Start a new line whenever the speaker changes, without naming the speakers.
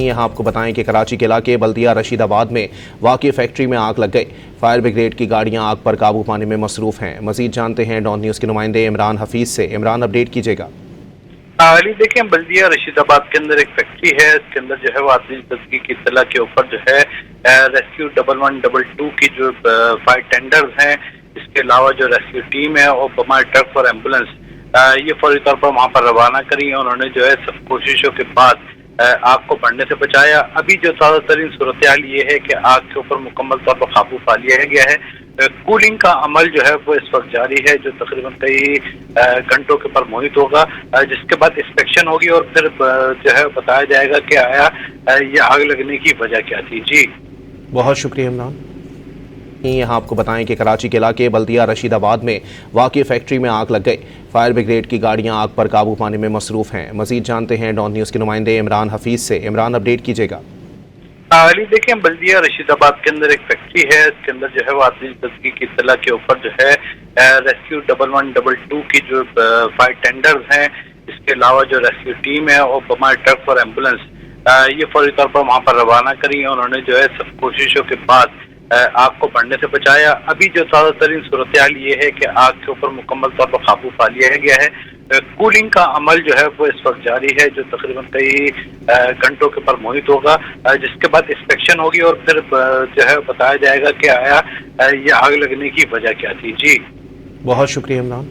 यहाँ आपको बताएं कि कराची के इलाके बल्दिया रशीद आबाद में वाक़ई फैक्ट्री में आग लग गई। फायर ब्रिगेड की गाड़ियां आग पर काबू पाने में मसरूफ़ हैं। मज़ीद जानते हैं डॉन न्यूज़ के नुमाइंदे इमरान हफीज़ से। इमरान, अपडेट कीजिएगा।
अली देखें, बल्दिया रशीदाबाद के अंदर एक फैक्ट्री है। इसके अंदर जो है वो आतिशबाजी की इत्तला के ऊपर जो है रेस्क्यू 1112 की जो फायर टेंडर्स हैं, इसके अलावा जो रेस्क्यू टीम है और बमार ट्रक और एम्बुलेंस ये फौरी तौर पर वहाँ पर रवाना करी। उन्होंने जो है सब कोशिशों के बाद आग को बढ़ने से बचाया। अभी जो ताज़ा तरीन सूरत हाल ये है कि आग के ऊपर मुकम्मल तौर पर काबू पा लिया गया है। कूलिंग का अमल जो है वो इस वक्त जारी है, जो तकरीबन कई घंटों के ऊपर मुहित होगा, जिसके बाद इंस्पेक्शन होगी और फिर जो है बताया जाएगा कि आया ये आग लगने की वजह क्या थी। जी
बहुत शुक्रिया इमरान। यहाँ आपको बताएं कि कराची के इलाके बल्दिया रशीद आबाद में वाक़ई फैक्ट्री में आग लग गई। फायर ब्रिगेड की गाड़ियां आग पर काबू पाने में मसरूफ़ हैं। मज़ीद जानते हैं डॉन न्यूज़ के नुमाइंदे इमरान हफीज़ से। इमरान, अपडेट कीजिएगा।
अली देखें, बल्दिया रशीदाबाद के अंदर एक फैक्ट्री है। इसके अंदर जो है वो आतिशबाजी की इत्तला के ऊपर जो है रेस्क्यू 1112 की जो फायर टेंडर्स हैं, इसके अलावा जो रेस्क्यू टीम है और बमार ट्रक और एम्बुलेंस ये फौरी तौर पर वहाँ पर रवाना करी। उन्होंने जो है सब कोशिशों के बाद आग को बढ़ने से बचाया। अभी जो ताज़ा तरीन सूरत हाल ये है कि आग के ऊपर मुकम्मल तौर पर काबू पा लिया गया है। कूलिंग का अमल जो है वो इस वक्त जारी है, जो तकरीबन कई घंटों के ऊपर मुहित होगा, जिसके बाद इंस्पेक्शन होगी और फिर जो है बताया जाएगा कि आया ये आग लगने की वजह क्या थी। जी
बहुत शुक्रिया इमरान।